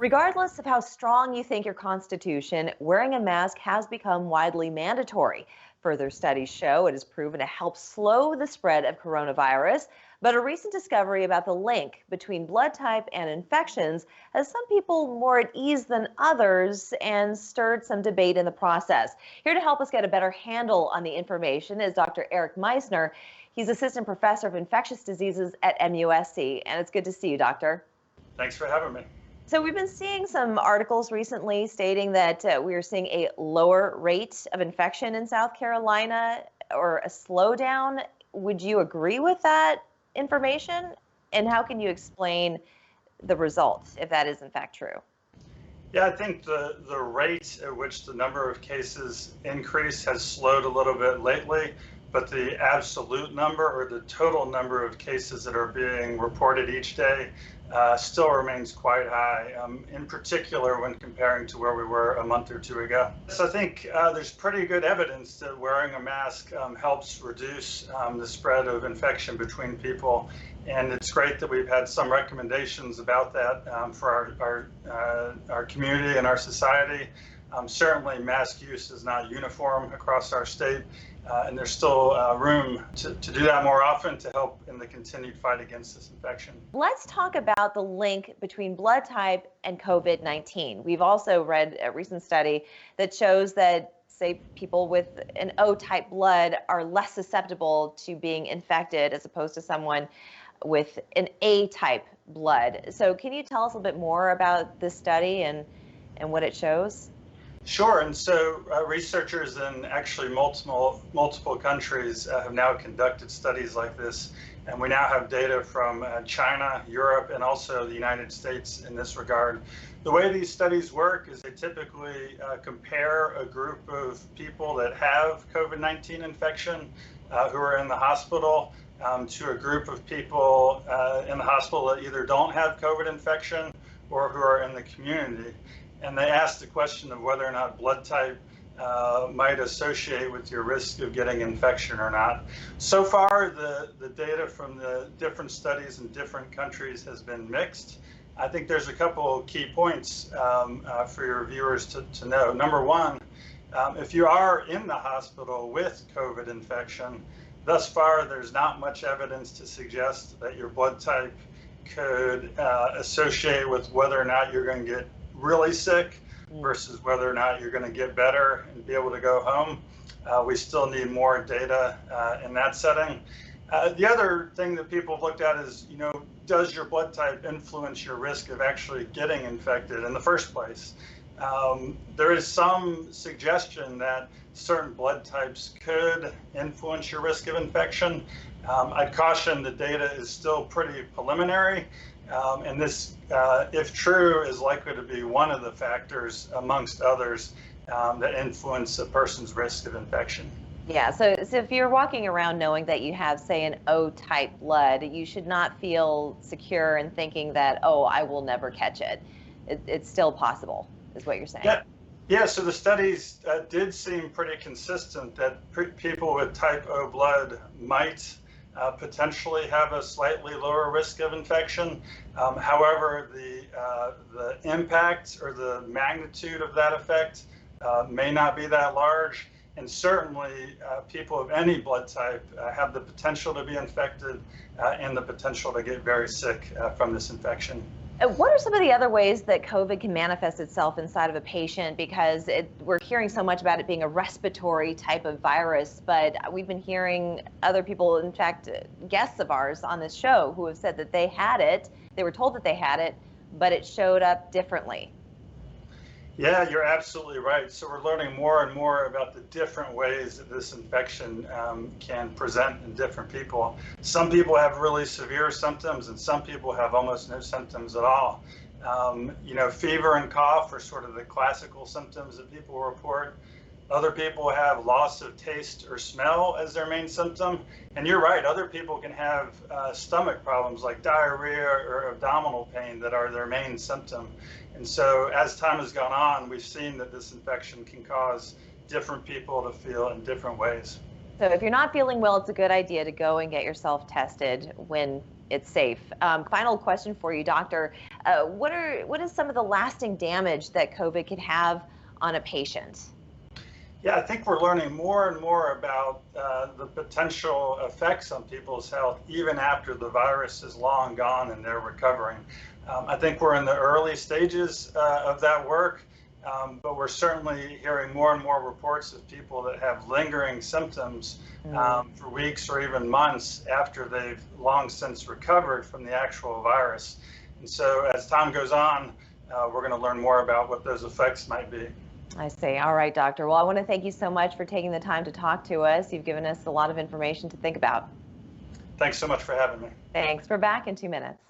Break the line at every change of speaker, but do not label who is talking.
Regardless of how strong you think your constitution, wearing a mask has become widely mandatory. Further studies show it is proven to help slow the spread of coronavirus. But a recent discovery about the link between blood type and infections has some people more at ease than others and stirred some debate in the process. Here to help us get a better handle on the information is Dr. Meissner. He's Assistant Professor of Infectious Diseases at MUSC. And it's good to see you, Doctor.
Thanks for having me.
So we've been seeing some articles recently stating that we are seeing a lower rate of infection in South Carolina or a slowdown. Would you agree with that information? And how can you explain the results if that is in fact true?
Yeah, I think the rate at which the number of cases increase has slowed a little bit lately, but the absolute number or the total number of cases that are being reported each day still remains quite high, in particular when comparing to where we were a month or two ago. So I think there's pretty good evidence that wearing a mask helps reduce the spread of infection between people. And it's great that we've had some recommendations about that for our community and our society. Certainly mask use is not uniform across our state, and there's still room to do that more often to help in the continued fight against this infection.
Let's talk about the link between blood type and COVID-19. We've also read a recent study that shows that, say, people with an O-type blood are less susceptible to being infected as opposed to someone with an A-type blood. So can you tell us a little bit more about this study and what it shows?
Sure, and so researchers in actually multiple countries have now conducted studies like this, and we now have data from China, Europe, and also the United States in this regard. The way these studies work is they typically compare a group of people that have COVID-19 infection who are in the hospital to a group of people in the hospital that either don't have COVID infection or who are in the community. And they asked the question of whether or not blood type might associate with your risk of getting infection or not. So far, the data from the different studies in different countries has been mixed. I think there's a couple key points for your viewers to know. Number one, if you are in the hospital with COVID infection, thus far there's not much evidence to suggest that your blood type could associate with whether or not you're going to get really sick versus whether or not you're going to get better and be able to go home. We still need more data in that setting. The other thing that people have looked at is, does your blood type influence your risk of actually getting infected in the first place? There is some suggestion that certain blood types could influence your risk of infection. I'd caution the data is still pretty preliminary. And this, if true, is likely to be one of the factors amongst others that influence a person's risk of infection.
Yeah, so if you're walking around knowing that you have, say, an O-type blood, you should not feel secure in thinking that, oh, I will never catch it. It's still possible, is what you're saying.
Yeah, so the studies did seem pretty consistent that people with type O blood might potentially have a slightly lower risk of infection. However, the impact or the magnitude of that effect may not be that large. And certainly people of any blood type have the potential to be infected and the potential to get very sick from this infection.
What are some of the other ways that COVID can manifest itself inside of a patient? Because we're hearing so much about it being a respiratory type of virus, but we've been hearing other people, in fact, guests of ours on this show who have said that they had it, they were told that they had it, but it showed up differently.
Yeah, you're absolutely right. So we're learning more and more about the different ways that this infection can present in different people. Some people have really severe symptoms and some people have almost no symptoms at all. Fever and cough are sort of the classical symptoms that people report. Other people have loss of taste or smell as their main symptom. And you're right, other people can have stomach problems like diarrhea or abdominal pain that are their main symptom. And so as time has gone on, we've seen that this infection can cause different people to feel in different ways.
So if you're not feeling well, it's a good idea to go and get yourself tested when it's safe. Final question for you, Doctor. What is some of the lasting damage that COVID could have on a patient?
Yeah, I think we're learning more and more about the potential effects on people's health even after the virus is long gone and they're recovering. I think we're in the early stages of that work, but we're certainly hearing more and more reports of people that have lingering symptoms for weeks or even months after they've long since recovered from the actual virus. And so as time goes on, we're going to learn more about what those effects might be.
I see. All right, doctor. Well, I want to thank you so much for taking the time to talk to us. You've given us a lot of information to think about.
Thanks so much for having me.
Thanks. We're back in 2 minutes.